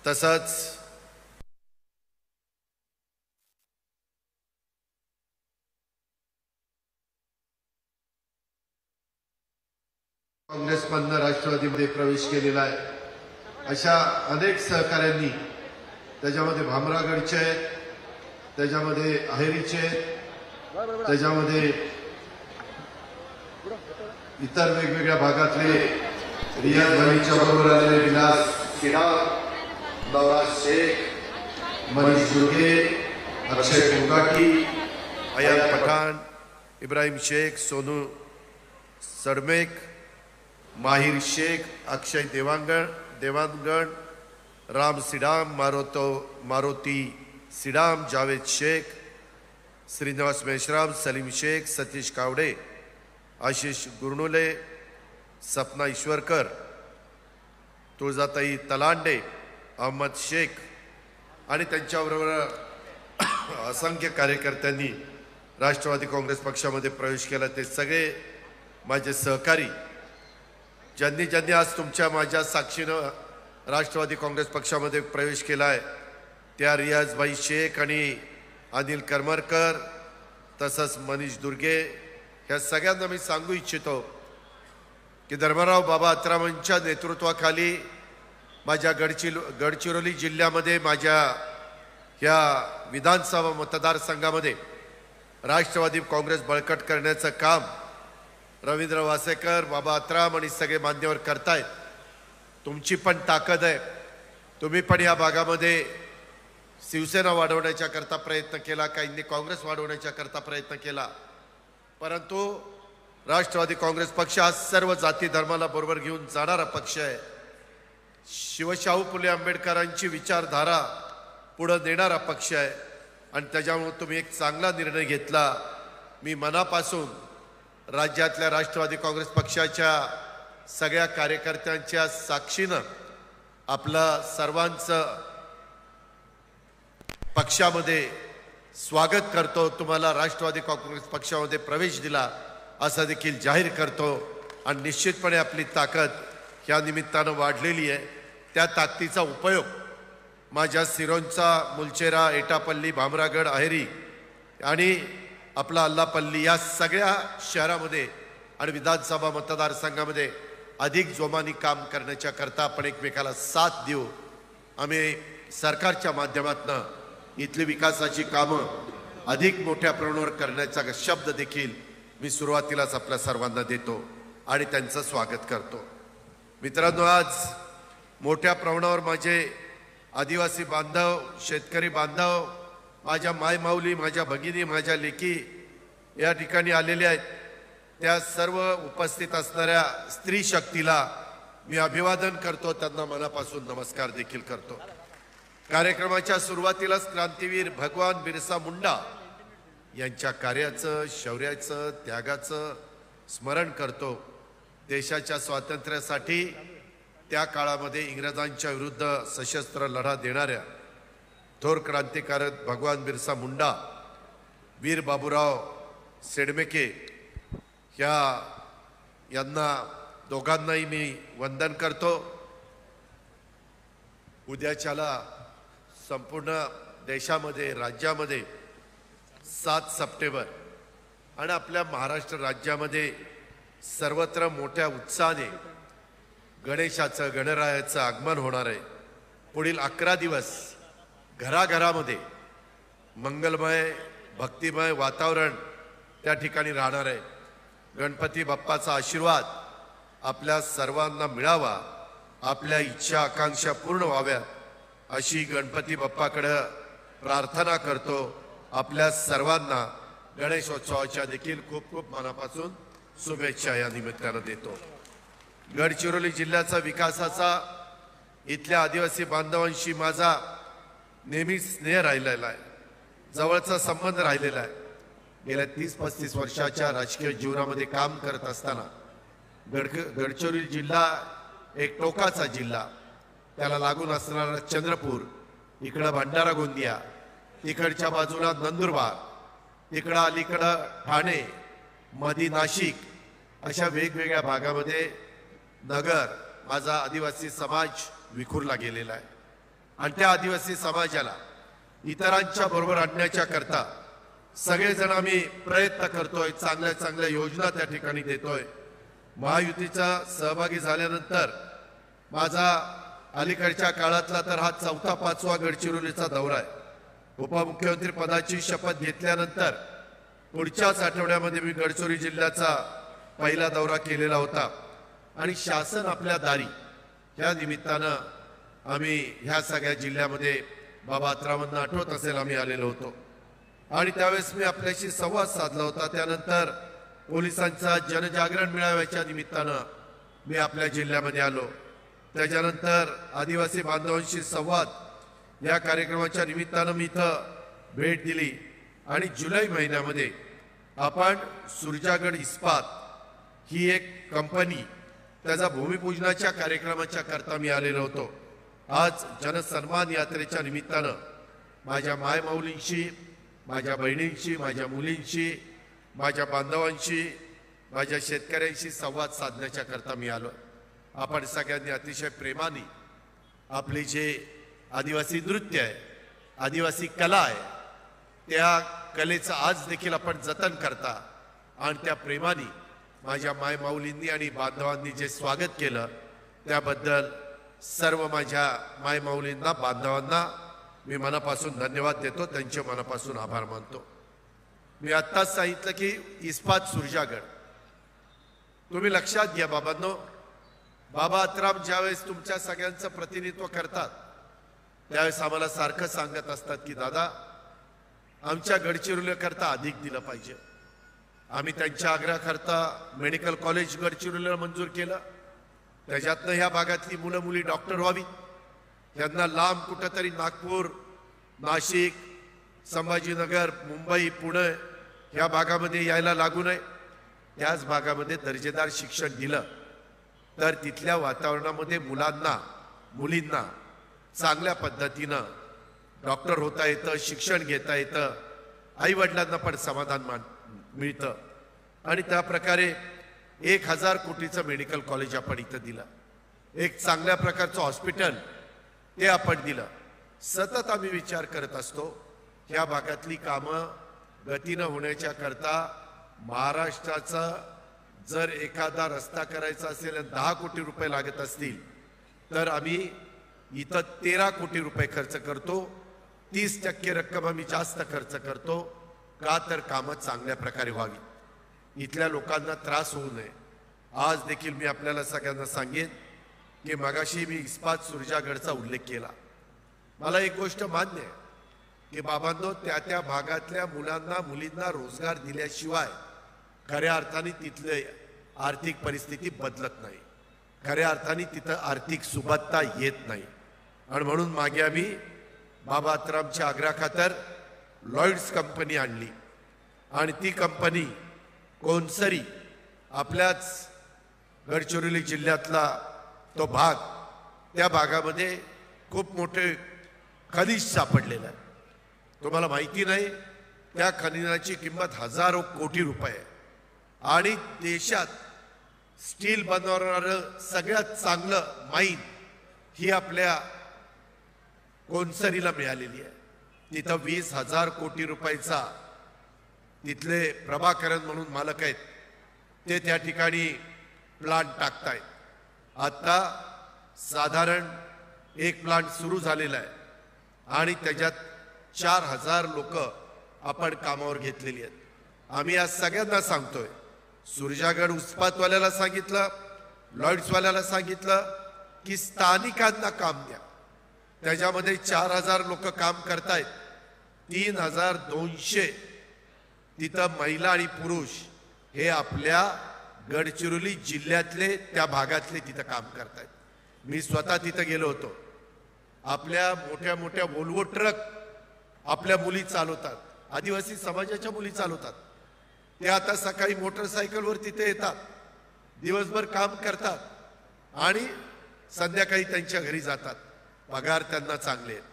तसंच काँग्रेसमधनं राष्ट्रवादीमध्ये प्रवेश केलेला आहे। अशा अनेक सहकाऱ्यांनी त्याच्यामध्ये भामरागडचे आहेत, त्याच्यामध्ये अहेरीचे आहेत, त्याच्यामध्ये इतर वेगवेगळ्या भागातले रियाज भाईच्या बरोबर आलेले विलास सिडा, नवराज शेख, मनीष दुर्गे, अक्षय कोंगाटी, अयान पठाण, इब्राहिम शेख, सोनू सडमेक, माहिर शेख, अक्षय देवांगण, राम सिडाम, मारुती सिडाम, जावेद शेख, श्रीनिवास मेश्राम, सलीम शेख, सतीश कावडे, आशिष गुरनुले, सपना ईश्वरकर, तुळजाताई तलांडे, अहमद शेख आणि त्यांच्याबरोबर असंख्य कार्यकर्त्यांनी राष्ट्रवादी काँग्रेस पक्षामध्ये प्रवेश केला। ते सगळे माझे सहकारी ज्यांनी आज तुमच्या माझ्या साक्षीनं राष्ट्रवादी काँग्रेस पक्षामध्ये प्रवेश केला आहे, त्या रियाजभाई शेख आणि अनिल करमरकर तसंच मनीष दुर्गे ह्या सगळ्यांना मी सांगू इच्छितो की धर्मराव बाबा अत्रामांच्या नेतृत्वाखाली माझ्या गडचिरोली जिल्ह्यामध्ये माझ्या ह्या विधानसभा मतदारसंघामध्ये राष्ट्रवादी काँग्रेस बळकट करण्याचं काम रवींद्र वासेकर, बाबा अत्राम आणि सगळे मान्यवर करतायत। तुमची पण ताकद आहे, तुम्ही पण या भागामध्ये शिवसेना वाढवण्याच्या करता प्रयत्न केला, काहींनी काँग्रेस वाढवण्याच्या करता प्रयत्न केला, परंतु राष्ट्रवादी काँग्रेस पक्ष हा सर्व जाती धर्माला बरोबर घेऊन जाणारा पक्ष आहे। शिवशाहू फुले आंबेडकरांची विचारधारा पुढे नेणारा पक्ष आहे आणि त्याच्यामुळे तुम्ही एक चांगला निर्णय घेतला। मी मनापासून राज्यातल्या राष्ट्रवादी काँग्रेस पक्षाच्या सगळ्या कार्यकर्त्यांच्या साक्षीनं आपलं सर्वांचं पक्षामध्ये स्वागत करतो। तुम्हाला राष्ट्रवादी काँग्रेस पक्षामध्ये प्रवेश दिला असं देखील जाहीर करतो आणि निश्चितपणे आपली ताकद ह्या निमित्तानं वाढलेली आहे। त्या ताकदीचा उपयोग माझ्या सिरोंचा, मुलचेरा, एटापल्ली, भामरागड, अहेरी आणि आपला अल्लापल्ली या सगळ्या शहरामध्ये आणि विधानसभा मतदारसंघामध्ये अधिक जोमाने काम करण्याच्या करता आपण एकमेकाला साथ देऊ। आम्ही सरकारच्या माध्यमातून इथली विकासाची कामं अधिक मोठ्या प्रमाणावर करण्याचा शब्द देखील मी सुरुवातीलाच आपल्या सर्वांना देतो आणि त्यांचं स्वागत करतो। मित्रांनो, आज मोठ्या प्रमाणावर माझे आदिवासी बांधव, शेतकरी बांधव, माझ्या मायमाऊली, माझ्या भगिनी, माझ्या लेकी या ठिकाणी आलेल्या आहेत। त्या सर्व उपस्थित असणाऱ्या स्त्री शक्तीला मी अभिवादन करतो, त्यांना मनापासून नमस्कार देखील करतो। कार्यक्रमाच्या सुरुवातीलाच क्रांतीवीर भगवान बिरसा मुंडा यांच्या कार्याचं, शौर्याचं, त्यागाचं स्मरण करतो। देशाच्या स्वातंत्र्यासाठी त्या काळामध्ये इंग्रजांच्या विरुद्ध सशस्त्र लढा देणाऱ्या थोर क्रांतिकारक भगवान बिरसा मुंडा, वीर बाबूराव सेडमेके यांना दोघांनाही मी वंदन करतो। उद्याच्याला संपूर्ण देशामध्ये, राज्यामध्ये 7 सप्टेंबर आणि आपल्या महाराष्ट्र राज्यामध्ये सर्वत्र मोठ्या उत्साहाने गणेशाचं, गणरायाचं आगमन होणार आहे। पुढील 11 दिवस घराघरामध्ये मंगलमय, भक्तिमय वातावरण त्या ठिकाणी राहणार आहे। गणपती बाप्पाचा आशीर्वाद आपल्या सर्वांना मिळावा, आपल्या इच्छा आकांक्षा पूर्ण व्हाव्यात अशी गणपती बाप्पाकडे प्रार्थना करतो। आपल्या सर्वांना गणेशोत्सवाच्या देखील खूप खूप मनापासून शुभेच्छा या निमित्तानं देतो। गडचिरोली जिल्ह्याचा विकासाचा इथल्या आदिवासी बांधवांशी माझा नेहमी स्नेह राहिलेला आहे, जवळचा संबंध राहिलेला आहे। गेल्या 30-35 वर्षाच्या राजकीय जीवनामध्ये काम करत असताना गडचिरोली जिल्हा एक टोकाचा जिल्हा, त्याला लागून असणारा चंद्रपूर, इकडं भंडारा गोंदिया, तिकडच्या बाजूला नंदुरबार, तिकडं अलीकडं ठाणे, मधी नाशिक, अशा वेगवेगळ्या भागामध्ये नगर, माझा आदिवासी समाज विखुरला गेलेला आहे आणि त्या आदिवासी समाजाला इतरांच्या बरोबर आणण्याच्या करता सगळेजण आम्ही प्रयत्न करतोय, चांगल्या चांगल्या योजना त्या ठिकाणी देतोय। महायुतीचा सहभागी झाल्यानंतर माझा अलीकडच्या काळातला तर हा 4था-5वा गडचिरोलीचा दौरा आहे। उपमुख्यमंत्री पदाची शपथ घेतल्यानंतर पुढच्याच आठवड्यामध्ये मी गडचिरोली जिल्ह्याचा पहिला दौरा केलेला होता आणि शासन आपल्या दारी या निमित्तानं आम्ही ह्या सगळ्या जिल्ह्यामध्ये बाबा अत्रावांना आठवत असेल आम्ही आलेलो होतो आणि त्यावेळेस मी आपल्याशी संवाद साधला होता। त्यानंतर पोलिसांचा जनजागरण मेळाव्याच्या निमित्तानं मी आपल्या जिल्ह्यामध्ये आलो। त्याच्यानंतर आदिवासी बांधवांशी संवाद या कार्यक्रमाच्या निमित्तानं मी इथं भेट दिली आणि जुलै महिन्यामध्ये आपण सुरजागड इस्पात ही एक कंपनी त्याचा भूमिपूजनाच्या कार्यक्रमाच्या करता मी आलेलो होतो। आज जनसन्मान यात्रेच्या निमित्तानं माझ्या मायमाऊलींशी, माझ्या बहिणींशी, माझ्या मुलींशी, माझ्या बांधवांशी, माझ्या शेतकऱ्यांशी संवाद साधण्याच्या करता मी आलो। आपण सगळ्यांनी अतिशय प्रेमाने आपली जे आदिवासी नृत्य आहे, आदिवासी कला आहे, त्या कलेचं आज देखील आपण जतन करता आणि त्या प्रेमाने माझ्या मायमाऊलींनी आणि बांधवांनी जे स्वागत केलं त्याबद्दल सर्व माझ्या मायमाऊलींना, बांधवांना मी मनापासून धन्यवाद देतो, त्यांचे मनापासून आभार मानतो। मी आत्ताच सांगितलं की इस्पात सुरजागड, तुम्ही लक्षात घ्या बाबांनो, बाबा अत्राम ज्यावेळेस तुमच्या सगळ्यांचं प्रतिनिधित्व करतात त्यावेळेस आम्हाला सारखं सांगत असतात की दादा आमच्या गडचिरोलीकरता अधिक दिलं पाहिजे। आम्ही त्यांच्या आग्रहाकरता मेडिकल कॉलेज गडचिरोलीला मंजूर केलं, त्याच्यातनं ह्या भागातली मुलं मुली डॉक्टर व्हावीत, यांना लांब कुठंतरी नागपूर, नाशिक, संभाजीनगर, मुंबई, पुणे ह्या भागामध्ये यायला लागू नये। त्याच भागामध्ये दर्जेदार शिक्षण दिलं तर तिथल्या वातावरणामध्ये मुलांना, मुलींना चांगल्या पद्धतीनं डॉक्टर होता येतं, शिक्षण घेता येतं, आई वडिलांना पण समाधान मिळतं आणि त्या प्रकारे 1000 कोटीचं मेडिकल कॉलेज आपण इथं दिलं, एक चांगल्या प्रकारचं हॉस्पिटल ते आपण दिलं। सतत आम्ही विचार करत असतो ह्या भागातली कामं गतीनं होण्याच्या करता महाराष्ट्राचा जर एखादा रस्ता करायचा असेल 10 कोटी रुपये लागत असतील तर आम्ही इथं 13 कोटी रुपये खर्च करतो, 30% रक्कम आम्ही जास्त खर्च करतो, का तर कामं चांगल्या प्रकारे व्हावी, इथल्या लोकांना त्रास होऊ नये। आज देखील मी आपल्याला सगळ्यांना सांगेन की मगाशी मी इस्पात सुरजागडचा उल्लेख केला, मला एक गोष्ट मान्य आहे की बाबांनो त्या भागातल्या मुलांना, मुलींना रोजगार दिल्याशिवाय खऱ्या अर्थाने तिथले आर्थिक परिस्थिती बदलत नाही, खऱ्या अर्थाने तिथं आर्थिक सुबत्ता येत नाही आणि म्हणून मागे आम्ही बाबा अत्रामच्या आग्रहाखातर लॉयड्स कंपनी आणली आणि ती कंपनी कोणसरी आपल्याच गडचिरोली जिल्ह्यातला तो भाग, त्या भागामध्ये खूप मोठे खनिज सापडलेलं आहे। तुम्हाला माहिती नाही त्या खनिजाची किंमत हजारो कोटी रुपये आहे आणि देशात स्टील बनवणारं सगळ्यात चांगलं माईन ही आपल्या कोणसरीला मिळालेली आहे। तिथं 20,000 कोटी रुपयाचा तिथले प्रभाकरन म्हणून मालक आहेत, ते त्या ठिकाणी प्लांट टाकतायत। आता साधारण एक प्लांट सुरू झालेला आहे आणि त्याच्यात 4000 लोक आपण कामावर घेतलेली आहेत। आम्ही आज सगळ्यांना सांगतोय, सुरजागड इस्पातवाल्याला सांगितलं, लॉयड्सवाल्याला सांगितलं की स्थानिकांना काम द्या। त्याच्यामध्ये 4000 लोक काम करतायत, 3200 तिथं महिला आणि पुरुष हे आपल्या गडचिरोली जिल्ह्यातले त्या भागातले तिथं काम करतायत। मी स्वतः तिथं गेलो होतो, आपल्या मोठ्या मोठ्या वोल्वो ट्रक आपल्या मुली चालवतात, आदिवासी समाजाच्या मुली चालवतात, ते आता सकाळी मोटरसायकलवर तिथे येतात, दिवसभर काम करतात आणि संध्याकाळी त्यांच्या घरी जातात, पगार त्यांना चांगले आहेत।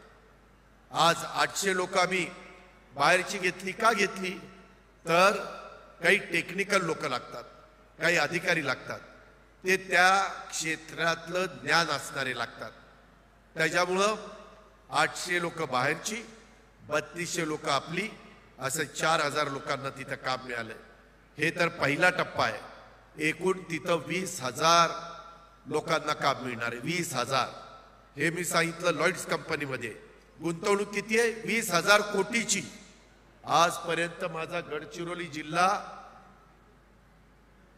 आज 800 लोक आम्ही बाहेरची घेतली, का घेतली तर काही टेक्निकल लोक लागतात, काही अधिकारी लागतात, ते त्या क्षेत्रातलं ज्ञान असणारे लागतात। त्याच्यामुळं 800 लोक बाहेरची, 3200 लोक आपली, असं 4000 लोकांना तिथं काम मिळालंय. हे तर पहिला टप्पा आहे. एकूण तिथं 20,000 लोकांना काम मिळणार आहे. 20,000. हे मी सांगितलं लॉइड्स कंपनीमध्ये गुंतवणूक किती आहे? 20,000 कोटीची. आजपर्यंत माझा गडचिरोली जिल्हा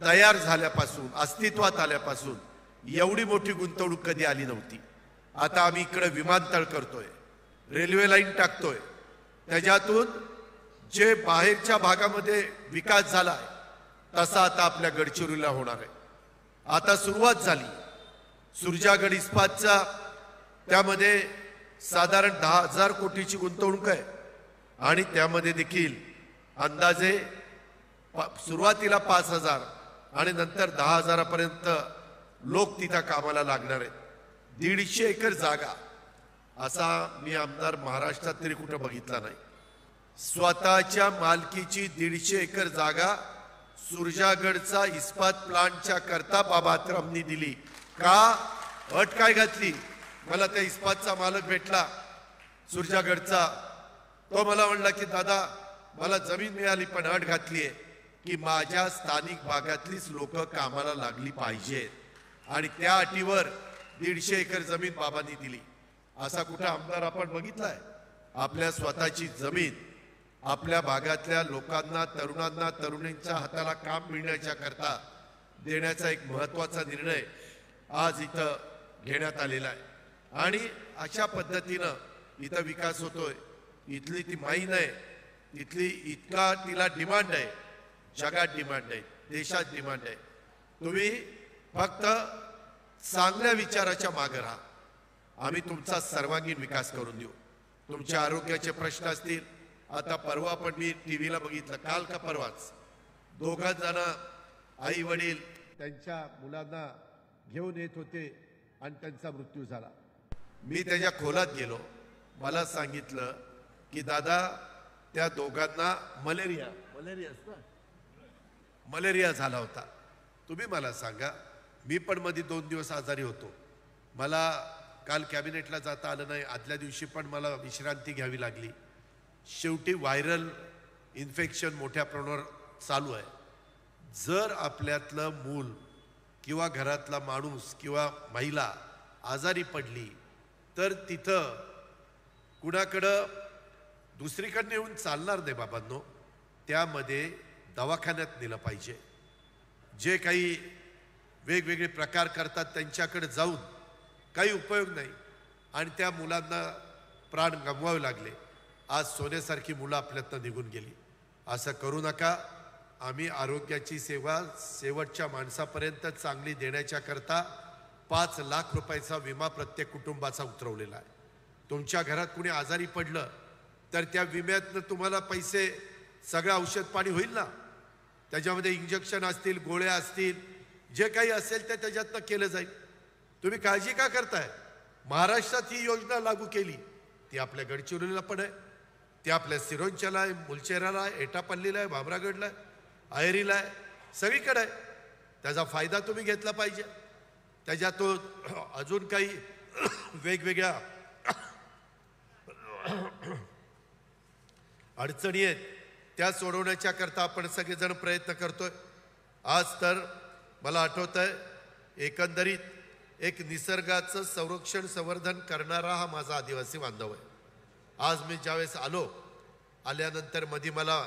तयार झाल्यापासून, अस्तित्वात आल्यापासून एवढी मोठी गुंतवणूक कधी आली नव्हती. आता आम्ही इकडे विमानतळ करतोय, रेल्वे लाईन टाकतोय, त्याच्यातून जे बाहेरच्या भागामध्ये विकास झाला तसा आता आपल्या गडचिरोलीला होणार आहे. आता सुरुवात झाली. सुरजागड इस्पातचा त्यामध्ये साधारण 10,000 कोटीची गुंतवणूक आहे आणि त्यामध्ये देखील अंदाजे सुरुवातीला 5,000 आणि नंतर 10,000 पर्यंत लोक तिथं कामाला लागणार आहेत. 150 एकर जागा असा मी आमदार महाराष्ट्रात तरी कुठं बघितला नाही. स्वतःच्या मालकीची 150 एकर जागा सुरजागडचा इस्पात प्लांटच्या करता बाबारामनी दिली. का? अट काय घातली? मला त्या इस्पातचा मालक भेटला सुरजागडचा. तो मला म्हणला की दादा मला जमीन मिळाली पण अट घातलीये की माझ्या स्थानिक भागातलीच लोक कामाला लागली पाहिजेत आणि त्या अटीवर 150 एकर जमीन बाबांनी दिली. असा कुठं आमदार आपण बघितलाय? आपल्या स्वतःची जमीन आपल्या भागातल्या लोकांना, तरुणांना, तरुणींच्या हाताला काम मिळण्याच्या करता देण्याचा एक महत्वाचा निर्णय आज इथं घेण्यात आलेला आहे. आणि अशा पद्धतीनं इथं विकास होतोय. इथली ती माईन आहे, इथली इतका तिला डिमांड आहे, जगात डिमांड आहे, देशात डिमांड आहे. तुम्ही फक्त चांगल्या विचाराच्या मागे राहा. आम्ही तुमचा सर्वांगीण विकास करून देऊ. तुमच्या आरोग्याचे प्रश्न असतील. आता परवा पण मी टीव्हीला बघितलं, काल का परवाच, 2 जण आई वडील त्यांच्या मुलांना घेऊन येत होते आणि त्यांचा मृत्यू झाला. मी त्याच्या खोलात गेलो. मला सांगितलं की दादा त्या दोघांना मलेरिया झाला होता. तुम्ही मला सांगा, मी पण मध्ये 2 दिवस आजारी होतो. मला काल कॅबिनेटला जाता आलं नाही. आदल्या दिवशी पण मला विश्रांती घ्यावी लागली. शेवटी व्हायरल इन्फेक्शन मोठ्या प्रमाणावर चालू आहे. जर आपल्यातलं मूल किंवा घरातला माणूस किंवा महिला आजारी पडली तर तिथं कुणाकडं दुसरीकडनं येऊन चालणार नाही बाबांनो. त्यामध्ये दवाखान्यात नेलं पाहिजे. जे काही वेगवेगळे प्रकार करतात त्यांच्याकडे जाऊन काही उपयोग नाही आणि त्या मुलांना प्राण गमवावे लागले. आज सोन्यासारखी मुलं आपल्यातनं निघून गेली. असं करू नका. आम्ही आरोग्याची सेवा शेवटच्या माणसापर्यंत चांगली देण्याच्या करता 5 लाख रुपयाचा विमा प्रत्येक कुटुंबाचा उतरवलेला आहे. तुमच्या घरात कुणी आजारी पडलं तर त्या विम्यातनं तुम्हाला पैसे, सगळं औषध पाणी होईल ना. त्याच्यामध्ये इंजेक्शन असतील, गोळ्या असतील, जे काही असेल ते त्याच्यातनं केलं जाईल. तुम्ही काळजी का करताय? महाराष्ट्रात ही योजना लागू केली. ती आपल्या गडचिरोलीला पण आहे, ती आपल्या सिरोंच्याला आहे, मुलचेराला आहे, एटापल्लीला आहे, भामरागडला आहे, अहेरीला आहे, सगळीकडे आहे. त्याचा फायदा तुम्ही घेतला पाहिजे. त्याच्यातून अजून काही वेगवेगळ्या अडचणी आहेत त्या सोडवण्याच्या करता आपण सगळेजण प्रयत्न करतोय. आज तर मला आठवत आहे एकंदरीत एक निसर्गाचं संरक्षण संवर्धन करणारा हा माझा आदिवासी बांधव आहे. आज मी ज्यावेळेस आल्यानंतर मध्ये मला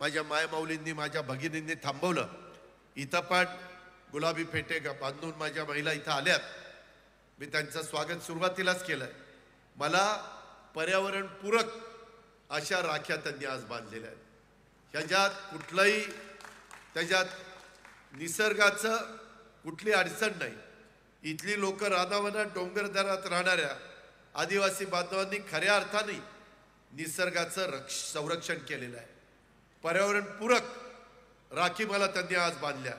माझ्या मायमाऊलींनी, माझ्या भगिनींनी थांबवलं. इथं पण गुलाबी फेटे बांधून माझ्या महिला इथं आल्यात. मी त्यांचं स्वागत सुरुवातीलाच केलंय. मला पर्यावरणपूरक अशा राख्या त्यांनी आज बांधलेल्या आहेत. ह्याच्यात कुठलाही, त्याच्यात निसर्गाचं कुठली अडचण नाही. इथली लोक रानावनात डोंगरदरात राहणाऱ्या आदिवासी बांधवांनी खऱ्या अर्थाने निसर्गाचं संरक्षण केलेलं आहे. पर्यावरणपूरक राखी मला त्यांनी आज बांधल्या.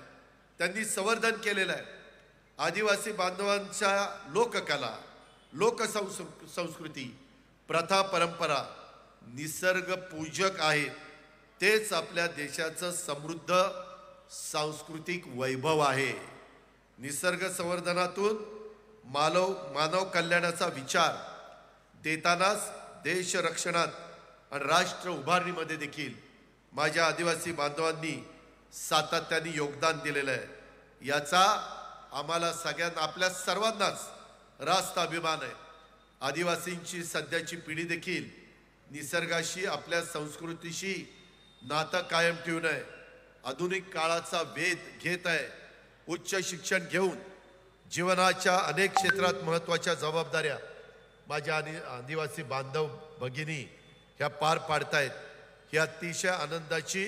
त्यांनी संवर्धन केलेलं आहे. आदिवासी बांधवांच्या लोककला, लोकसंस्कृती, प्रथा, परंपरा निसर्ग पूजक आहेत. तेच आपल्या देशाचं समृद्ध सांस्कृतिक वैभव आहे. निसर्ग संवर्धनातून मानव कल्याणाचा विचार देतानाच देश रक्षणात आणि राष्ट्र उभारणीमध्ये देखील माझ्या आदिवासी बांधवांनी सातत्याने योगदान दिलेलं आहे। याचा आम्हाला सगळ्यांना, आपल्या सर्वांनाच रास्त अभिमान आहे। आदिवासींची सध्याची पिढी देखील निसर्गाशी, आपल्या संस्कृतीशी नातं कायम ठेवून आहे, आधुनिक काळाचा वेध घेत आहे, उच्च शिक्षण घेऊन जीवनाच्या अनेक क्षेत्रात महत्त्वाच्या जबाबदाऱ्या माझ्या आदिवासी बांधव भगिनी ह्या पार पाडतायत। ही अतिशय आनंदाची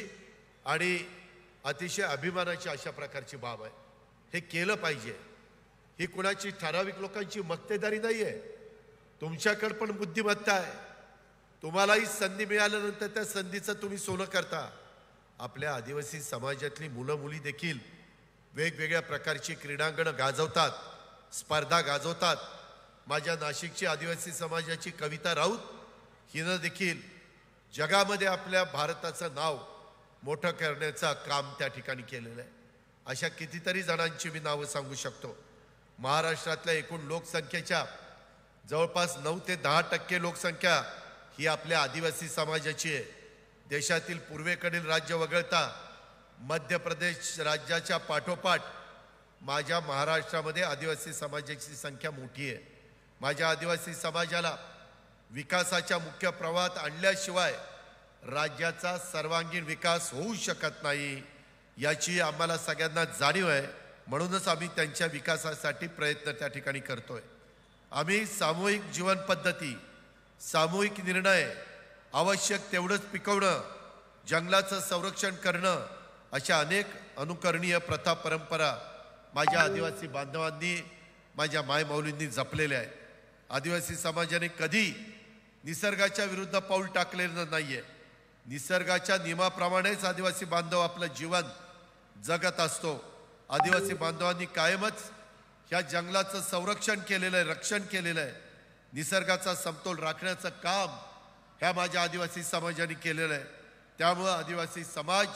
आणि अतिशय अभिमानाची अशा प्रकारची बाब आहे। हे केलं पाहिजे। ही कुणाची ठराविक लोकांची मक्तेदारी नाही आहे, तुमच्याकडे पण बुद्धिमत्ता आहे। तुम्हालाही संधी मिळाल्यानंतर त्या संधीचं तुम्ही सोनं करता। आपल्या आदिवासी समाजातली मुलं मुली देखील वेगवेगळ्या प्रकारची क्रीडांगणं गाजवतात, स्पर्धा गाजवतात। माझ्या नाशिकची आदिवासी समाजाची कविता राऊत हिनं देखील जगामध्ये आपल्या भारताचं नाव मोठं करण्याचं काम त्या ठिकाणी केलेलं आहे। अशा कितीतरी जणांची मी नावं सांगू शकतो। महाराष्ट्रातल्या एकूण लोकसंख्येच्या जवळपास 9 ते 10% लोकसंख्या ही आपल्या आदिवासी समाजाची आहे। देशातील पूर्वेकडील राज्य वगळता मध्य प्रदेश राज्याच्या पाठोपाठ माझ्या महाराष्ट्रामध्ये आदिवासी समाजाची संख्या मोठी आहे। माझ्या आदिवासी समाजाला विकासाच्या मुख्य प्रवाहात आणल्याशिवाय राज्याचा सर्वांगीण विकास होऊ शकत नाही, याची आम्हाला सगळ्यांना जाणीव आहे। म्हणूनच आम्ही त्यांच्या विकासासाठी प्रयत्न त्या ठिकाणी करतोय। आम्ही सामूहिक जीवन पद्धती, सामूहिक निर्णय, आवश्यक तेवढंच पिकवणं, जंगलाचं संरक्षण करणं, अशा अनेक अनुकरणीय प्रथा परंपरा माझ्या आदिवासी बांधवांनी, माझ्या मायमाऊलींनी जपलेल्या आहेत। आदिवासी समाजाने कधी निसर्गाच्या विरुद्ध पाऊल टाकलेलं नाहीये। निसर्गाच्या नियमाप्रमाणेच आदिवासी बांधव आपलं जीवन जगत असतो। आदिवासी बांधवांनी कायमच ह्या जंगलाचं संरक्षण केलेलं आहे, रक्षण केलेलं आहे। निसर्गाचा समतोल राखण्याचं काम ह्या माझ्या आदिवासी समाजाने केलेलं आहे। त्यामुळे आदिवासी समाज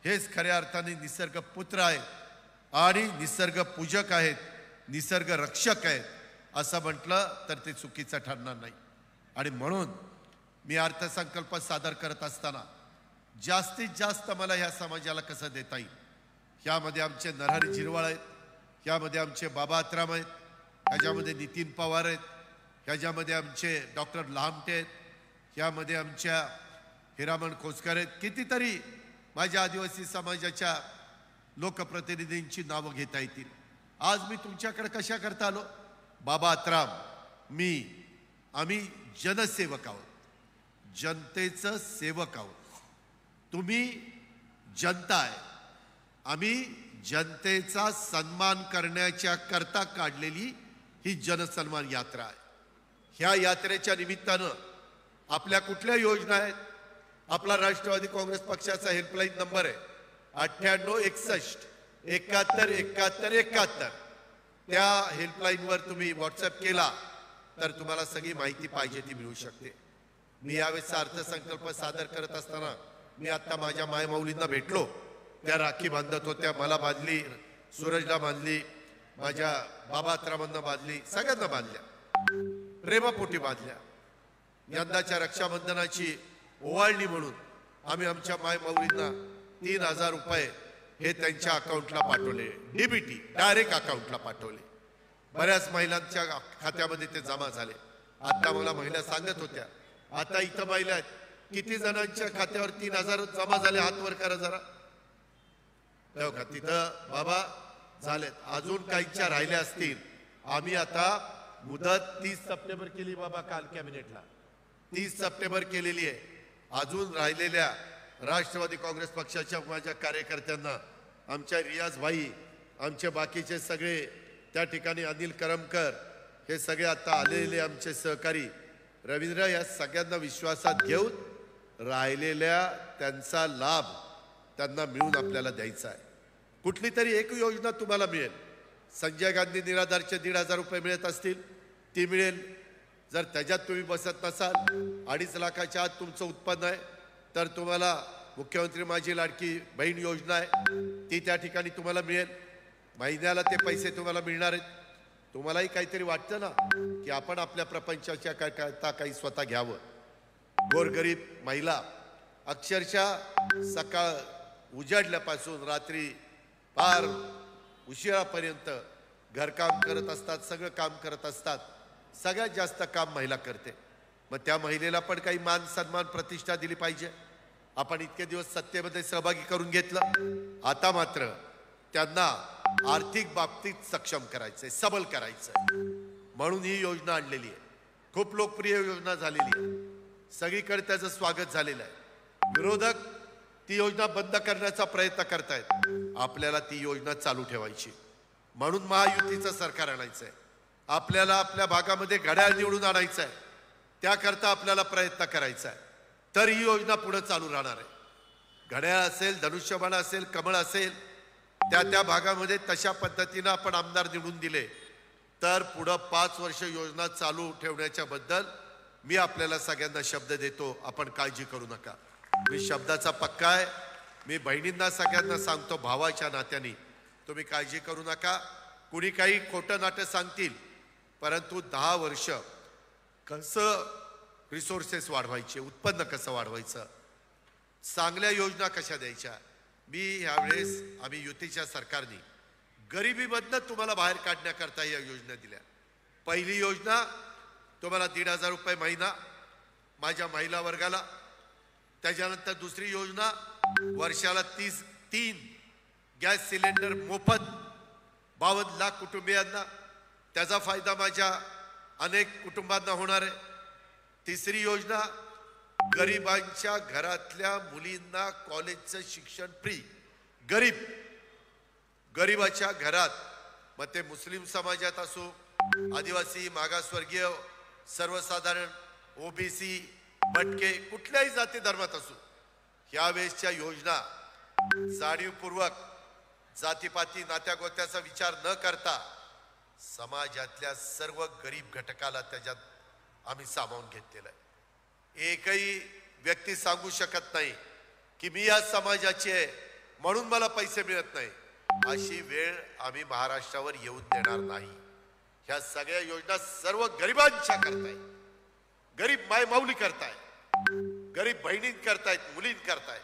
हेच खऱ्या अर्थाने निसर्ग पुत्र आहेत आणि निसर्ग पूजक आहेत, निसर्ग रक्षक आहेत असं म्हटलं तर ते चुकीचं ठरणार नाही। आणि म्हणून मी अर्थसंकल्प सादर करत असताना जास्तीत जास्त मला ह्या समाजाला कसं देता येईल, ह्यामध्ये आमचे नरहरी झिरवाळ आहेत, ह्यामध्ये आमचे बाबा आत्राम आहेत, ह्याच्यामध्ये नितीन पवार आहेत, ह्याच्यामध्ये आमचे डॉक्टर लहामटे आहेत, ह्यामध्ये आमच्या हिरामण खोसकर आहेत, कितीतरी माझ्या आदिवासी समाजाच्या लोकप्रतिनिधींची नावं घेता येतील। आज मी तुमच्याकडे कशा करता आलो? बाबा आत्राम, आम्ही जनसेवक आहोत, जनतेचं सेवक आहोत। तुम्ही जनता आहे, आम्ही जनतेचा सन्मान करण्याच्या करता काढलेली ही जनसन्मान यात्रा आहे। ह्या यात्रेच्या निमित्तानं आपल्या कुठल्या योजना आहेत? आपला राष्ट्रवादी काँग्रेस पक्षाचा हेल्पलाईन नंबर आहे 9861 71 71 71। त्या हेल्पलाईनवर तुम्ही व्हॉट्सअप केला तर तुम्हाला सगळी माहिती पाहिजे ती मिळू शकते। मी यावेळेस अर्थसंकल्प सादर करत असताना मी आता माझ्या मायमाऊलींना भेटलो, त्या राखी बांधत होत्या, मला बांधली, सूरजला बांधली, माझ्या बाबा आत्रामांना बांधली, सगळ्यांना बांधल्या, प्रेमापोटी बांधल्या। यंदाच्या रक्षाबंधनाची ओवाळणी म्हणून आम्ही आमच्या मायमाऊलींना 3000 रुपये हे त्यांच्या अकाउंटला पाठवले, डीबीटी डायरेक्ट अकाउंटला पाठवले। बऱ्याच महिलांच्या खात्यामध्ये ते जमा झाले। आता मला महिला सांगत होत्या, आता इथं महिला आहेत, किती जणांच्या खात्यावर 3000 जमा झाले? हात वर करा जरा। तिथं बाबा झालेत, अजून काहीच्या राहिल्या असतील। आम्ही आता मुदत 30 सप्टेंबर केली बाबा, काल कॅबिनेटला 30 सप्टेंबर केलेली आहे। अजून राहिलेल्या राष्ट्रवादी काँग्रेस पक्षाच्या माझ्या कार्यकर्त्यांना, आमच्या रियाज भाई, आमचे बाकीचे सगळे त्या ठिकाणी, अनिल करमकर, हे सगळे आता आलेले आमचे सहकारी रवींद्र, या सगळ्यांना विश्वासात घेऊन राहिलेल्या त्यांचा लाभ त्यांना मिळून आपल्याला द्यायचा आहे। कुठली तरी एक योजना तुम्हाला मिळेल। संजय गांधी निराधारचे 1500 रुपये मिळत असतील ती मिळेल। जर त्याच्यात तुम्ही बसत नसाल, 2.5 लाखाच्या आत तुमचं उत्पन्न आहे, तर तुम्हाला मुख्यमंत्री माझी लाडकी बहीण योजना आहे, ती त्या ठिकाणी तुम्हाला मिळेल। महिन्याला ते पैसे तुम्हाला मिळणार आहेत। तुम्हालाही काहीतरी वाटतं ना की की आपण आपल्या प्रपंचाच्या करता काही स्वतः घ्यावं. गोरगरीब महिला अक्षरशः सकाळ उजाडल्यापासून रात्री फार उशिरापर्यंत घरकाम करत असतात, सगळं काम करत असतात. सगळ्यात जास्त काम महिला करते. मग त्या महिलेला पण काही मान सन्मान प्रतिष्ठा दिली पाहिजे. आपण इतके दिवस सत्तेमध्ये सहभागी करून घेतलं, आता मात्र त्यांना आर्थिक बाबतीत सक्षम करायचंय, सबल करायचंय. म्हणून ही योजना आणलेली आहे. खूप लोकप्रिय योजना झालेली आहे, सगळीकडे त्याचं स्वागत झालेलं आहे. विरोधक ती योजना बंद करण्याचा प्रयत्न करतायत. आपल्याला ती योजना चालू ठेवायची. म्हणून महायुतीचं सरकार आणायचंय. आपल्याला आपल्या भागामध्ये घड्याळ निवडून आणायचं आहे. त्याकरता आपल्याला प्रयत्न करायचा आहे. तर ही योजना पुढे चालू राहणार आहे. घड्याळ असेल, धनुष्यबाण असेल, कमळ असेल, त्या भागामध्ये तशा पद्धतीनं आपण आमदार निवडून दिले तर पुढं 5 वर्ष योजना चालू ठेवण्याच्या बद्दल मी आपल्याला सगळ्यांना शब्द देतो. आपण काळजी करू नका. मी शब्दाचा पक्का आहे. मी बहिणींना सगळ्यांना सांगतो भावाच्या नात्याने, तुम्ही काळजी करू नका. कुणी काही खोटं नाटं सांगतील, परंतु 10 वर्ष कसं रिसोर्सेस वाढवायचे, उत्पन्न कसं वाढवायचं, चांगल्या योजना कशा द्यायच्या. मी ह्यावेळेस आम्ही युतीच्या सरकारने गरिबीमधनं तुम्हाला बाहेर काढण्याकरता या योजना दिल्या. पहिली योजना तुम्हाला 1,500 रुपये महिना माझ्या महिला वर्गाला. त्याच्यानंतर दुसरी योजना वर्षाला 3 गॅस सिलेंडर मोफत 52 लाख कुटुंबियांना. त्याचा फायदा माझ्या अनेक कुटुंबांना होणार आहे. तिसरी योजना गरिबांच्या घरातल्या मुलींना कॉलेजचं शिक्षण फ्री. गरीबाच्या घरात, मग ते मुस्लिम समाजात असो, आदिवासी, मागासवर्गीय, सर्वसाधारण, ओबीसी, भटके, कुठल्याही जाती धर्मात असो, यावेळेसच्या योजना जाणीवपूर्वक जातीपाती नात्यागोत्याचा विचार न करता समाजातल्या सर्व गरीब घटकाला त्याच्यात आम्ही सामावून घेतलेलं आहे. एकही व्यक्ती सांगू शकत नाही की मी या समाजाची आहे म्हणून मला पैसे मिळत नाही. अशी वेळ आम्ही महाराष्ट्रावर येऊन देणार नाही. ह्या सगळ्या योजना सर्व गरिबांच्या करताय. गरीब मायमाऊली करताय, गरीब बहिणी करतायत, मुली करतायत.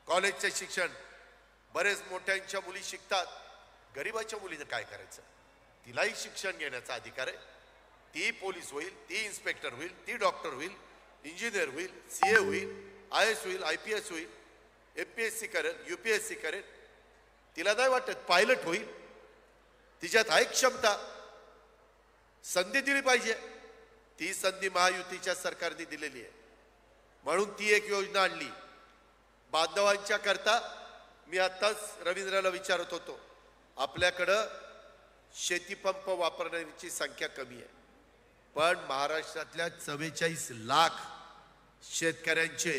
कॉलेजचे शिक्षण, बरेच मोठ्यांच्या मुली शिकतात. गरिबाच्या मुलीनं काय करायचं? तिलाही शिक्षण घेण्याचा अधिकार आहे. ती पोलीस होईल, ती इन्स्पेक्टर होईल, ती डॉक्टर होईल, इंजिनियर होईल, सीए होईल, IAS होईल, IPS होईल, MPSC करेल, UPSC करेल. तिला नाही वाटत पायलट होईल. तिच्यात आहे क्षमता, संधी दिली पाहिजे. ती संधी महायुतीच्या सरकारने दिलेली आहे. म्हणून ती एक योजना आणली बांधवांच्या करता. मी आताच रवींद्रला विचारत होतो, आपल्याकडं शेतीपंप वापरण्याची संख्या कमी आहे, पण महाराष्ट्रातल्या 44 लाख शेतकऱ्यांचे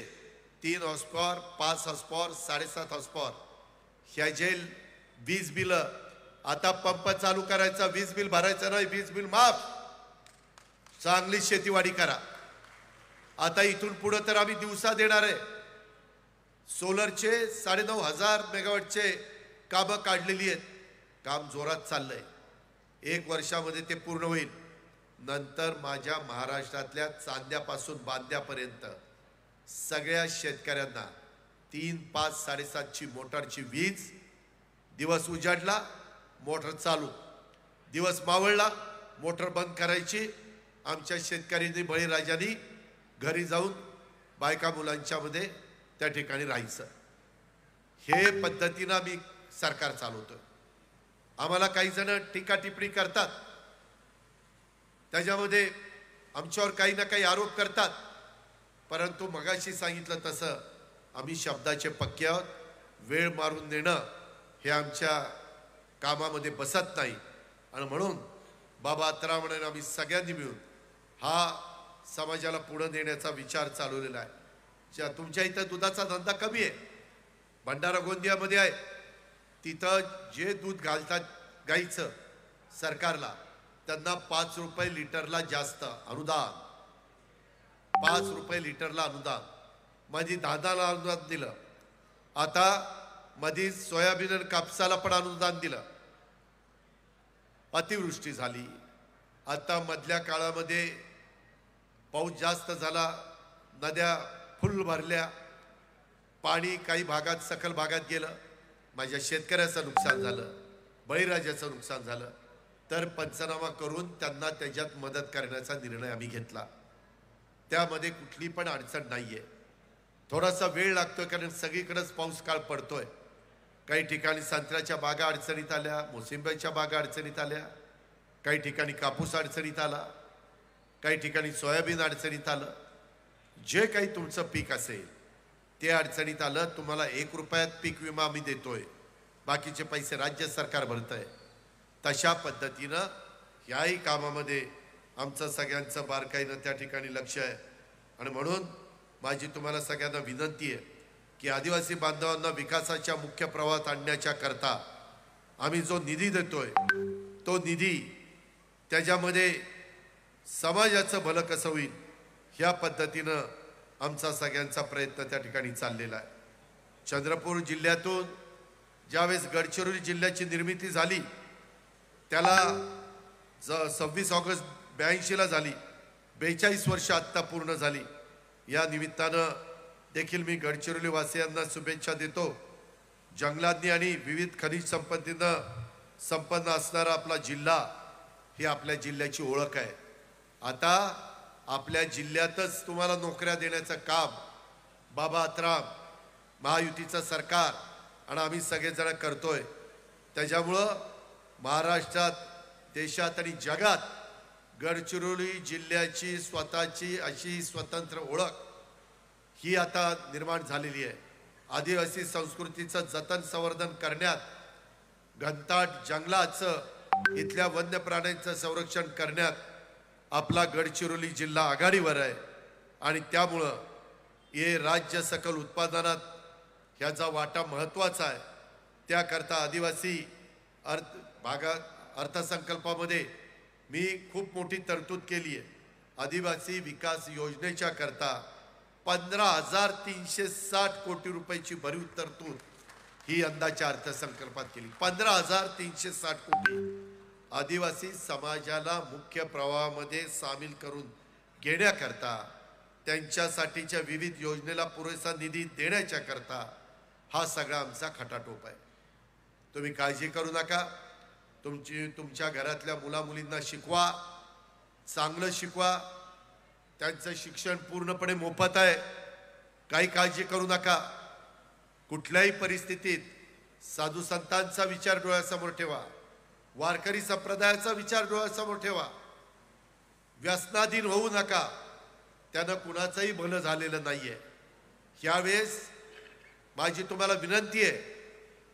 3 हॉर्सपॉवर, 5 हॉर्सपॉवर, 7.5 हॉर्सपॉवर ह्या जे वीज बिल, आता पंप चालू करायचा, वीज बिल भरायचं नाही, वीज बिल माफ. चांगली शेतीवाडी करा. आता इथून पुढे तर आम्ही दिवसा देणार आहे. सोलरचे 9,500 मेगावॉटचे कामं काढलेली आहेत. काम जोरात चाललंय. 1 वर्षामध्ये ते पूर्ण होईल. नंतर माझ्या महाराष्ट्रातल्या चांद्यापासून बांद्यापर्यंत सगळ्या शेतकऱ्यांना 3, 5, 7.5ची मोटरची वीज. दिवस उजाडला मोटर चालू, दिवस मावळला मोटर बंद करायची. आमच्या शेतकऱ्यांनी, बळीराजांनी घरी जाऊन बायका मुलांच्या मध्ये त्या ठिकाणी राहायचं. हे पद्धतीनं आम्ही सरकार चालवतोय. आम्हाला काही जण टीका टिप्पणी करतात, त्याच्यामध्ये आमच्यावर काही ना काही आरोप करतात, परंतु मगाशी सांगितलं तसं आम्ही शब्दाचे पक्के आहोत. वेळ मारून देणं हे आमच्या कामामध्ये बसत नाही. आणि म्हणून बाबा अत्तरामणे आम्ही सगळ्यांनी मिळून हा समाजाला पुढे नेण्याचा विचार चालवलेला आहे. तुमच्या इथं दुधाचा धंदा कमी आहे, भंडारा गोंदियामध्ये आहे. तिथं जे दूध घालतात गाईचं सरकारला, त्यांना 5 रुपये लिटरला जास्त अनुदान. 5 रुपये लिटरला अनुदान. मध्ये 10 अनुदान दिलं. आता मध्ये सोयाबीन आणि कापसाला पण अनुदान दिलं. अतिवृष्टी झाली, आता मधल्या काळामध्ये पाऊस जास्त झाला, नद्या फुल भरल्या, पाणी काही भागात सखल भागात गेलं, माझ्या शेतकऱ्याचं नुकसान झालं, बळीराजाचं नुकसान झालं, तर पंचनामा करून त्यांना त्याच्यात मदत करण्याचा निर्णय आम्ही घेतला. त्यामध्ये कुठली पण अडचण नाहीये. थोडासा वेळ लागतोय कारण सगळीकडेच पाऊस काळ पडतोय. काही ठिकाणी संत्र्याच्या बागा अडचणीत आल्या, मोसंब्याच्या बागा अडचणीत आल्या, काही ठिकाणी कापूस अडचणीत आला, काही ठिकाणी सोयाबीन अडचणीत आलं. जे काही तुमचं पीक असेल ते अडचणीत आलं, तुम्हाला 1 रुपयात पीक विमा आम्ही देतोय, बाकीचे पैसे राज्य सरकार भरतंय. तशा पद्धतीनं याही कामामध्ये आमचं सगळ्यांचं बारकाईनं त्या ठिकाणी लक्ष आहे. आणि म्हणून माझी तुम्हाला सगळ्यांना विनंती आहे की आदिवासी बांधवांना विकासाच्या मुख्य प्रवाहात आणण्याच्या करता आम्ही जो निधी देतोय तो निधी त्याच्यामध्ये समाजाचं भलं कसं होईल ह्या पद्धतीनं आमचा सगळ्यांचा प्रयत्न त्या ठिकाणी चाललेला आहे. चंद्रपूर जिल्ह्यातून ज्यावेळेस गडचिरोली जिल्ह्याची निर्मिती झाली त्याला 26 ऑगस्ट 82ला झाली, 42 वर्ष आत्ता पूर्ण झाली. या निमित्तानं देखील मी गडचिरोली वासियांना शुभेच्छा देतो. जंगलांनी आणि विविध खनिज संपत्तीनं संपन्न असणारा आपला जिल्हा ही आपल्या जिल्ह्याची ओळख आहे. आता आपल्या जिल्ह्यातच तुम्हाला नोकऱ्या देण्याचं काम बाबा आत्राम, महायुतीचं सरकार आणि आम्ही सगळेजण करतोय. त्याच्यामुळं महाराष्ट्रात, देशात आणि जगात गडचिरोली जिल्ह्याची स्वतःची अशी स्वतंत्र ओळख ही आता निर्माण झालेली आहे. आदिवासी संस्कृतीचं जतन संवर्धन करण्यात, घनदाट जंगलाचं, इथल्या वन्य प्राण्यांचं संरक्षण करण्यात आपला गडचिरोली जिल्हा आघाडीवर आहे. आणि त्यामुळं हे राज्य सकल उत्पादनात ह्याचा वाटा महत्त्वाचा आहे. त्याकरता आदिवासी अर्थसंकल्पामध्ये मी खूप मोठी तरतूद केली आहे. आदिवासी विकास योजनेच्या करता 15,360 कोटी रुपयाची भरीव तरतूद ही यंदाच्या अर्थसंकल्पात केली. 15,360 कोटी आदिवासी समाजाला मुख्य प्रवाहामध्ये सामील करून घेण्याकरता, त्यांच्यासाठीच्या विविध योजनेला पुरेसा निधी देण्याच्या करता हा सगळा आमचा खटाटोप आहे. तुम्ही काळजी करू नका. तुमच्या घरातल्या मुलामुलींना शिकवा, चांगलं शिकवा. त्यांचं शिक्षण पूर्णपणे मोफत आहे. काही काळजी करू नका. कुठल्याही परिस्थितीत साधू संतांचा विचार डोळ्यासमोर ठेवा, वारकरी संप्रदायाचा विचार डोळ्यासमोर ठेवा. व्यसनाधीन होऊ नका. त्यानं कुणाचंही भलं झालेलं नाहीये. यावेळेस माझी तुम्हाला विनंती आहे,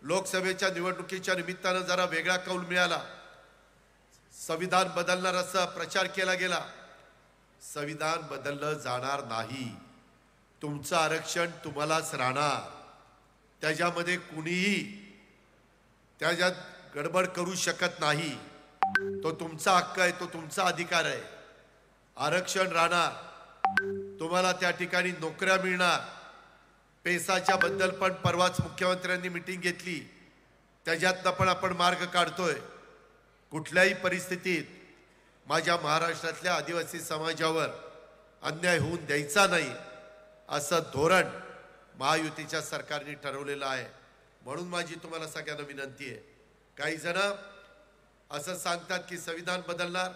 लोकसभेच्या निवडणुकीच्या निमित्तानं जरा वेगळा कौल मिळाला. संविधान बदलणार असा प्रचार केला गेला. संविधान बदललं जाणार नाही. तुमचं आरक्षण तुम्हालाच राहणार. त्याच्यामध्ये कुणीही त्याच्यात गडबड करू शकत नाही. तो तुमचा हक्क आहे, तो तुमचा अधिकार आहे. आरक्षण राहणार. तुम्हाला त्या ठिकाणी नोकऱ्या मिळणार. पेसाच्या बद्दल पण परवाच मुख्यमंत्र्यांनी मीटिंग घेतली, त्याच्यातनं पण आपण मार्ग काढतोय. कुठल्याही परिस्थितीत माझ्या महाराष्ट्रातल्या आदिवासी समाजावर अन्याय होऊन द्यायचा नाही असं धोरण महायुतीच्या सरकारने ठरवलेलं आहे. म्हणून माझी तुम्हाला सगळ्यांना विनंती आहे. काही जण असं सांगतात की संविधान बदलणार.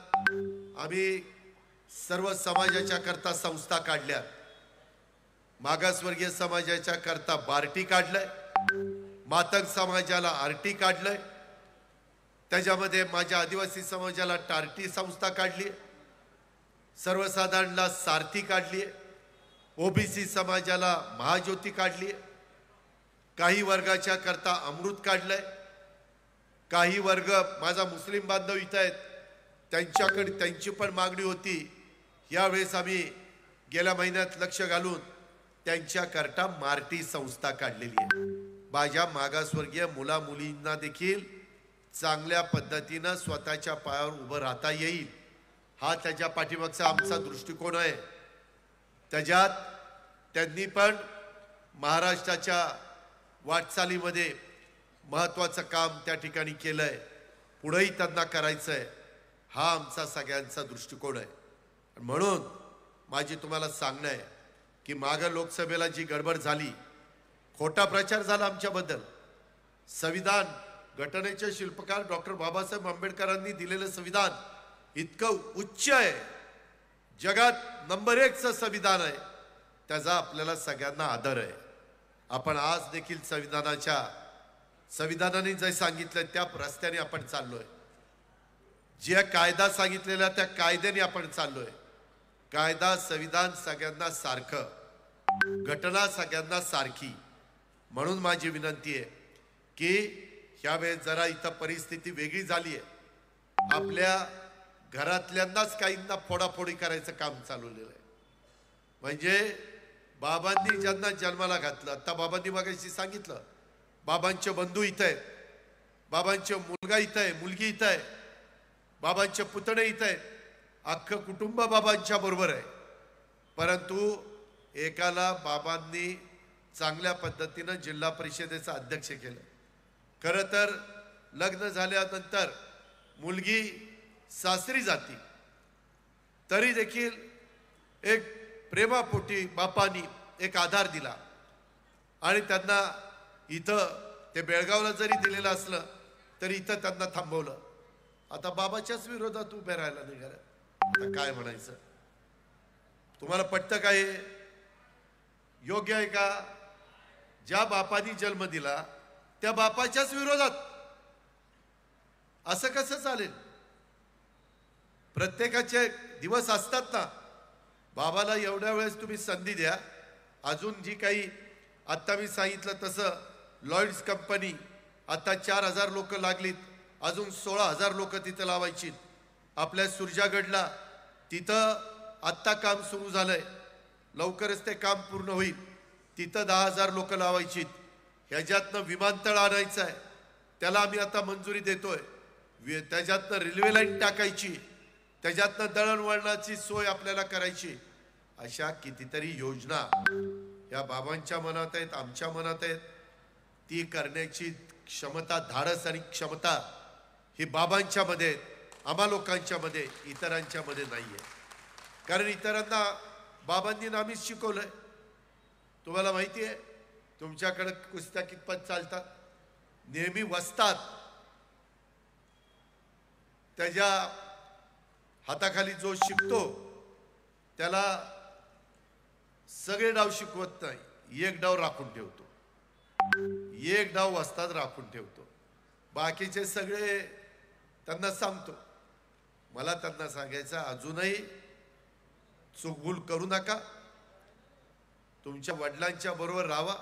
आम्ही सर्व समाजाच्या करता संस्था काढल्या. मागासवर्गीय समाजाच्या करता बार्टी काढलंय, मातंग समाजाला आरटी काढलंय, त्याच्यामध्ये माझ्या आदिवासी समाजाला टार्टी संस्था काढली, सर्वसाधारणला सारथी काढली, ओबीसी समाजाला महाज्योती काढली, काही वर्गाच्या करता अमृत काढलंय. काही वर्ग माझा मुस्लिम बांधव इथं आहेत, त्यांच्याकडे त्यांची पण मागणी होती. यावेळेस आम्ही गेल्या महिन्यात लक्ष घालून त्यांच्याकरता मार्टी संस्था काढलेली आहे. माझ्या मागासवर्गीय मुला मुलींना देखील चांगल्या पद्धतीनं स्वतःच्या पायावर उभं राहता येईल, हा त्याच्या पाठीमागचा आमचा दृष्टिकोन आहे. त्याच्यात त्यांनी पण महाराष्ट्राच्या वाटचालीमध्ये महत्त्वाचं काम त्या ठिकाणी केलंय. पुढेही त्यांना करायचं आहे. हा आमचा सगळ्यांचा दृष्टिकोन आहे। म्हणून माझी तुम्हाला सांगणं आहे की मागं लोकसभेला जी गडबड झाली, खोटा प्रचार झाला आमच्याबद्दल। संविधान, घटनेचे शिल्पकार डॉक्टर बाबासाहेब आंबेडकरांनी दिलेलं संविधान इतकं उच्च आहे, जगात नंबर 1चं संविधान आहे, त्याचा आपल्याला सगळ्यांना आदर आहे। आपण आज देखील संविधानाने जे सांगितलं त्या रस्त्याने आपण चाललोय, जे कायदा सांगितलेला त्या कायद्याने आपण चाललोय। कायदा, संविधान सगळ्यांना सारखं, घटना सगळ्यांना सारखी। म्हणून माझी विनंती आहे की ह्यावेळेस जरा इथं परिस्थिती वेगळी झाली आहे। आपल्या घरातल्यांनाच काहींना फोडाफोडी करायचं काम चालवलेलं आहे। म्हणजे बाबांनी ज्यांना जन्माला घातलं, आता बाबांनी मगाशी सांगितलं, बाबांचे बंधू इथं आहेत, बाबांचे मुलगा इथं आहे, मुलगी इथं आहे, बाबांचे पुतणे इथं आहेत, अख्खं कुटुंब बाबांच्या बरोबर आहे। परंतु एकाला बाबांनी चांगल्या पद्धतीनं जिल्हा परिषदेचं अध्यक्ष केलं। खरं तर लग्न झाल्यानंतर मुलगी सासरी जाती, तरी देखील एक प्रेमापोटी बापांनी एक आधार दिला आणि त्यांना इथं, ते बेळगावला जरी दिलेलं असलं तरी इथं त्यांना थांबवलं। आता बाबाच्याच विरोधात उभे राहायला निघाले, आता काय म्हणायचं? तुम्हाला पटतं का? हे योग्य आहे का? ज्या बापानी जन्म दिला त्या बापाच्याच विरोधात असं कसं चालेल? प्रत्येकाचे दिवस असतात ना। बाबाला एवढ्या वेळेस तुम्ही संधी द्या। अजून जी काही आता मी सांगितलं तसं लॉयड्स कंपनी, आता 4000 लोक लागलीत, अजून 16000 लोक तिथं लावायची। आपल्या सुरजागडला तिथं आत्ता काम सुरू झालंय, लवकरच ते काम पूर्ण होईल, तिथं 10000 लोक लावायची। ह्याच्यातनं विमानतळ आणायचं आहे, त्याला आम्ही आता मंजुरी देतोय। त्याच्यातनं रेल्वे लाईन टाकायची, त्याच्यातनं दळणवळणाची सोय आपल्याला करायची। अशा कितीतरी योजना या बाबांच्या मनात आहेत, आमच्या मनात आहेत। ती करण्याची क्षमता, धाडस आणि क्षमता ही बाबांच्या मध्ये आहे, आम्हा लोकांच्या मध्ये, इतरांच्या मध्ये नाहीये। कारण इतरांना बाबांनी नामीच शिकवलंय। तुम्हाला माहिती आहे तुमच्याकडे कुस्त्या कितपत चालतात? नेहमी वस्तात त्याच्या हाताखाली जो शिकतो त्याला सगळे डाव शिकवत नाही, एक डाव राखून ठेवतो, एक डाव वस्तात राखून ठेवतो, बाकीचे सगळे त्यांना सांगतो। मला त्यांना सांगायचं, अजूनही चूकभूल करू नका, तुमच्या वडिलांच्या बरोबर राहा।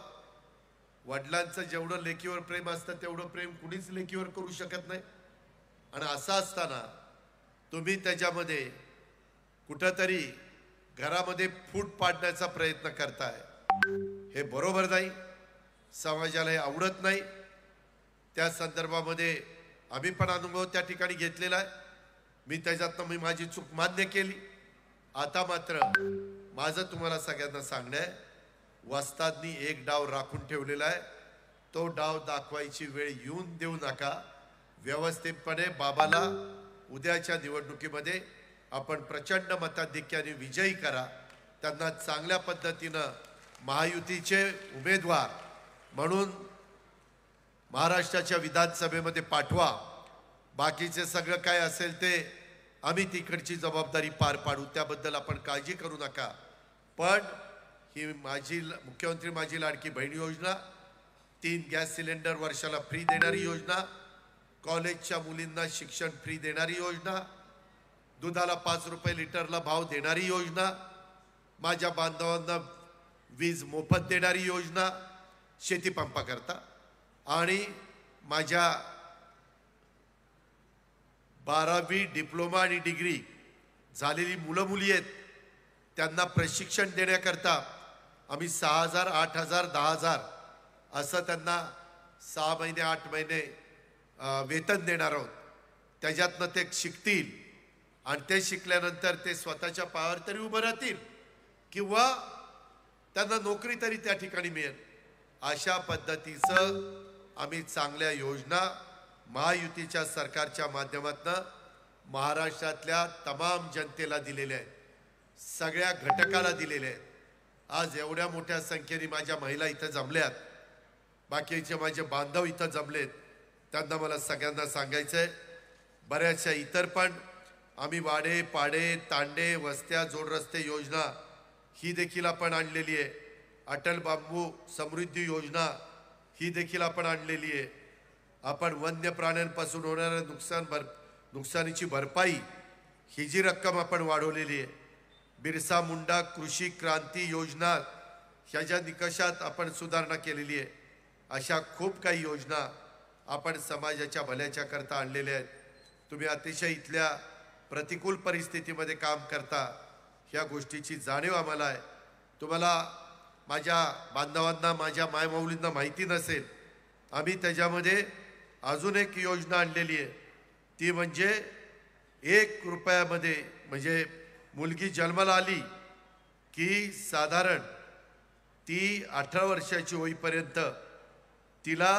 वडिलांचं जेवढं लेकीवर प्रेम असतं तेवढं प्रेम कुणीच लेकीवर करू शकत नाही। आणि असं असताना तुम्ही त्याच्यामध्ये कुठंतरी घरामध्ये फूट पाडण्याचा प्रयत्न करताय, हे बरोबर नाही, समाजाला हे आवडत नाही। त्या संदर्भामध्ये आम्ही पण अनुभव त्या ठिकाणी घेतलेला आहे। मी त्याच्यातनं मी माझी चूक मान्य केली। आता मात्र माझं तुम्हाला सगळ्यांना सांगणं आहे, वस्तादनी एक डाव राखून ठेवलेला आहे, तो डाव दाखवायची वेळ येऊन देऊ नका। व्यवस्थितपणे बाबाला उद्याच्या निवडणुकीमध्ये आपण प्रचंड मताधिक्याने विजयी करा। त्यांना चांगल्या पद्धतीनं महायुतीचे उमेदवार म्हणून महाराष्ट्राच्या विधानसभेमध्ये पाठवा। बाकीचे सगळं काय असेल ते आम्ही तिकडची जबाबदारी पार पाडू, त्याबद्दल आपण काळजी करू नका। पण ही माझी मुख्यमंत्री माझी लाडकी बहीण योजना, 3 गॅस सिलेंडर वर्षाला फ्री देणारी योजना, कॉलेजच्या मुलींना शिक्षण फ्री देणारी योजना, दुधाला 5 रुपये लिटरला भाव देणारी योजना, माझ्या बांधवांना वीज मोफत देणारी योजना शेती पंपाकरता, आणि माझ्या 12वी डिप्लोमा आणि डिग्री झालेली मुलं मुली आहेत त्यांना प्रशिक्षण देण्याकरता आम्ही 6000, 8000, 10000 असं त्यांना 6 महिने 8 महिने वेतन देणार आहोत। त्याच्यातनं ते शिकतील आणि ते शिकल्यानंतर ते स्वतःच्या पायावर तरी उभं राहतील किंवा त्यांना नोकरी तरी त्या ठिकाणी मिळेल। अशा पद्धतीचं आम्ही चांगल्या योजना महायुतीच्या सरकारच्या माध्यमातून महाराष्ट्रातल्या तमाम जनतेला दिलेले आहेत, सगळ्या घटकाला दिलेले आहेत. आज एवढ्या मोठ्या संख्येने माझ्या महिला इथं जमल्यात, बाकीचे माझे बांधव इथं जमलेत, त्यांना मला सगळ्यांना सांगायचं आहे, बऱ्याचशा इतर पण आम्ही वाडे पाडे तांडे वस्त्या जोडरस्ते योजना ही देखील आपण आणलेली आहे. अटल बांबू समृद्धी योजना ही देखील आपण आणलेली आहे. आपण वन्य प्राण्यांपासून होणाऱ्या नुकसानीची भरपाई ही जी रक्कम आपण वाढवलेली आहे. बिरसा मुंडा कृषी क्रांती योजना ह्याच्या निकषात आपण सुधारणा केलेली आहे. अशा खूप काही योजना आपण समाजाच्या भल्याच्या करता आणलेल्या आहेत. तुम्ही अतिशय इथल्या प्रतिकूल परिस्थितीमध्ये काम करता, ह्या गोष्टीची जाणीव आम्हाला आहे. तुम्हाला माझ्या बांधवांना माझ्या मायमाऊलींना माहिती नसेल, आम्ही त्याच्यामध्ये अजून एक योजना आणलेली आहे. ती म्हणजे 1 रुपयामध्ये, म्हणजे मुलगी जन्माला आली की साधारण ती 18 वर्षाची होईपर्यंत तिला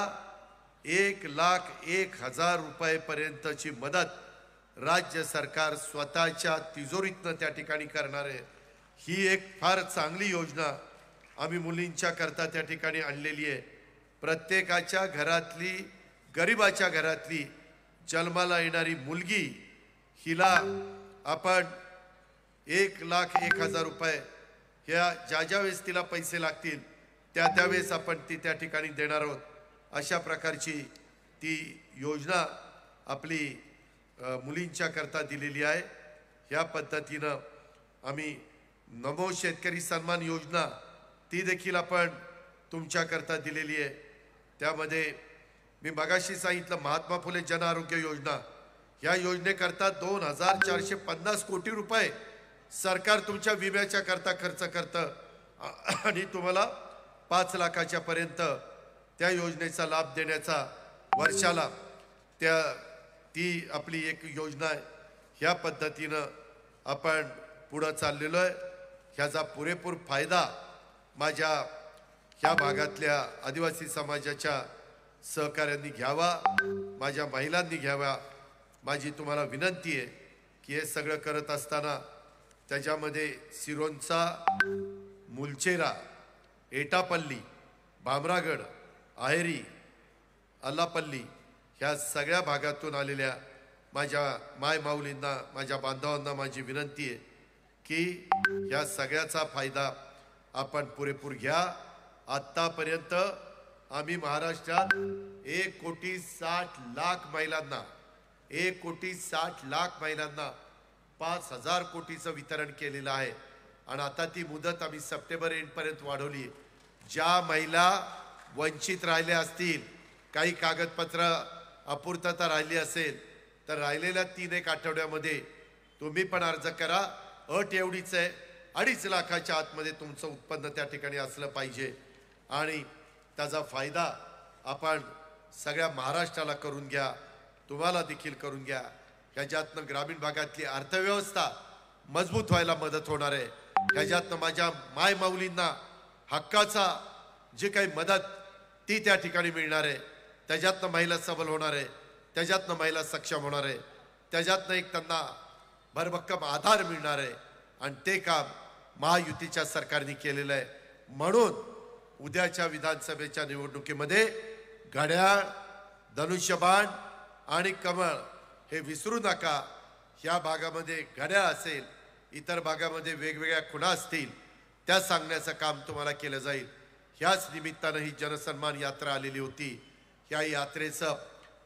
1,01,000 रुपयेपर्यंतची मदत राज्य सरकार स्वतःच्या तिजोरीतनं त्या ठिकाणी करणार आहे. ही एक फार चांगली योजना आम्ही मुलींच्या करता त्या ठिकाणी आणलेली आहे. प्रत्येकाच्या घरातली, गरिबाच्या घरातली जन्माला येणारी मुलगी हिला आपण 1,01,000 रुपये ह्या ज्या वेळेस तिला पैसे लागतील त्यावेळेस आपण ती त्या ठिकाणी देणार आहोत. अशा प्रकारची ती योजना आपली मुलींच्या करता दिलेली आहे. ह्या पद्धतीनं आम्ही नमो शेतकरी सन्मान योजना ती देखील आपण तुमच्याकरता दिलेली आहे. त्यामध्ये मी मगाशी सांगितलं महात्मा फुले जन आरोग्य योजना, ह्या योजनेकरता 2,450 कोटी रुपये सरकार तुमच्या विम्याच्या करता खर्च करतं आणि तुम्हाला 5 लाखाच्या पर्यंत त्या योजनेचा लाभ देण्याचा वर्षाला ती आपली एक योजना आहे. ह्या पद्धतीनं आपण पुढं चाललेलो आहे. ह्याचा पुरेपूर फायदा माझ्या ह्या भागातल्या आदिवासी समाजाच्या सहकाऱ्यांनी घ्यावा, माझ्या महिलांनी घ्यावा. माझी तुम्हाला विनंती आहे की हे सगळं करत असताना त्याच्यामध्ये सिरोंचा, मुलचेरा, एटापल्ली, भामरागड, आहेरी, अल्लापल्ली ह्या सगळ्या भागातून आलेल्या माझ्या मायमाऊलींना, माझ्या बांधवांना माझी विनंती आहे की ह्या सगळ्याचा फायदा आपण पुरेपूर घ्या. आत्तापर्यंत आम्ही महाराष्ट्रात 1,60,00,000 महिलांना 1,60,00,000 महिलांना 5,000 कोटीचं वितरण केलेलं आहे. आणि आता ती मुदत आम्ही सप्टेंबर एंडपर्यंत वाढवली. ज्या महिला वंचित राहिल्या असतील, काही कागदपत्र अपूर्तता राहिली असेल, तर राहिलेल्या 3-1 आठवड्यामध्ये तुम्ही पण अर्ज करा. अट एवढीच आहे, 2.5 लाखाच्या आतमध्ये तुमचं उत्पन्न त्या ठिकाणी असलं पाहिजे आणि त्याचा फायदा आपण सगळ्या महाराष्ट्राला करून घ्या, तुम्हाला देखील करून घ्या. ह्याच्यातनं ग्रामीण भागातली अर्थव्यवस्था मजबूत व्हायला मदत होणार आहे. ह्याच्यातनं माझ्या मायमाऊलींना हक्काचा जे काही मदत ती त्या ठिकाणी मिळणार आहे. त्याच्यातनं महिला सबल होणार आहे, त्याच्यातनं महिला सक्षम होणार आहे, त्याच्यातनं एक त्यांना भरभक्कम आधार मिळणार आहे. आणि ते काम महायुतीच्या सरकारने केलेलं आहे. म्हणून उद्याच्या विधानसभेच्या निवडणुकीमध्ये घड्याळ, धनुष्यबाण आणि कमळ हे विसरू नका. ह्या भागामध्ये घड्याळ असेल, इतर भागामध्ये वेगवेगळ्या खुणा असतील, त्या सांगण्याचं काम तुम्हाला केलं जाईल. ह्याच निमित्तानं ही जनसन्मान यात्रा आलेली होती. ह्या यात्रेचं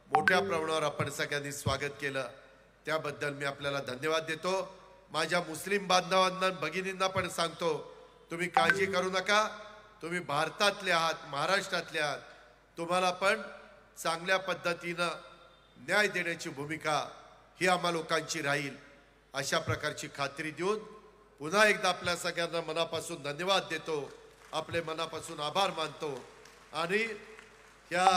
मोठ्या प्रमाणावर आपण सगळ्यांनी स्वागत केलं, त्याबद्दल मी आपल्याला धन्यवाद देतो. माझ्या मुस्लिम बांधवांना, भगिनींना पण सांगतो, तुम्ही काळजी करू नका. तुम्ही भारतातले आहात, महाराष्ट्रातले आहात. तुम्हाला पण चांगल्या पद्धतीनं न्याय देण्याची भूमिका ही आम्हा लोकांची राहील, अशा प्रकारची खात्री देऊन पुन्हा एकदा आपल्या सगळ्यांना मनापासून धन्यवाद देतो, आपले मनापासून आभार मानतो. आणि ह्या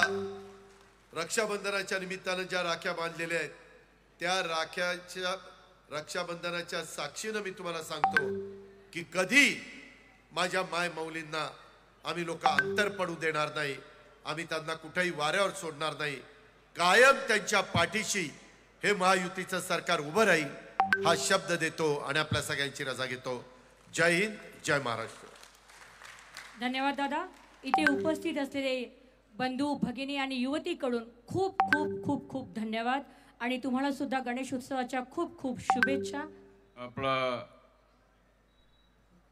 रक्षाबंधनाच्या निमित्तानं ज्या राख्या बांधलेल्या आहेत, त्या राख्याच्या रक्षाबंधनाच्या साक्षीनं मी तुम्हाला सांगतो की कधी माझ्या मायमाऊलींना आम्ही लोक अंतर पडू देणार नाही. आम्ही त्यांना कुठेही वाऱ्यावर सोडणार नाही. कायम त्यांच्या पाठीशी हे महायुतीचं सरकार उभं राहील हा शब्द देतो आणि आपल्या सगळ्यांची रजा घेतो. जय हिंद, जय महाराष्ट्र. धन्यवाद दादा. इथे उपस्थित असलेले बंधू भगिनी आणि युवतीकडून खूप खूप खूप खूप धन्यवाद आणि तुम्हाला सुद्धा गणेश उत्सवाच्या खूप खूप शुभेच्छा. आपला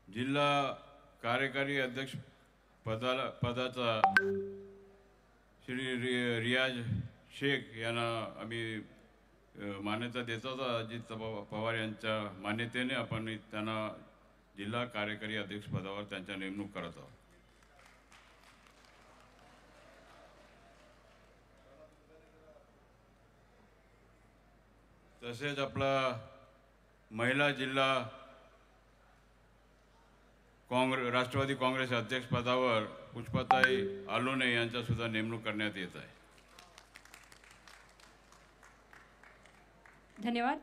जिल्हा कार्यकारी अध्यक्ष पदाचा श्री रियाज शेख यांना आम्ही मान्यता देतो. अजित पवार यांच्या मान्यतेने आपण त्यांना जिल्हा कार्यकारी अध्यक्ष पदावर त्यांच्या नेमणूक करत आहोत. तसेच आपला महिला जिल्हा राष्ट्रवादी काँग्रेस अध्यक्ष पदावर पुष्पाताई आलोने यांचा सुद्धा नेमणूक करण्यात येत आहे. धन्यवाद.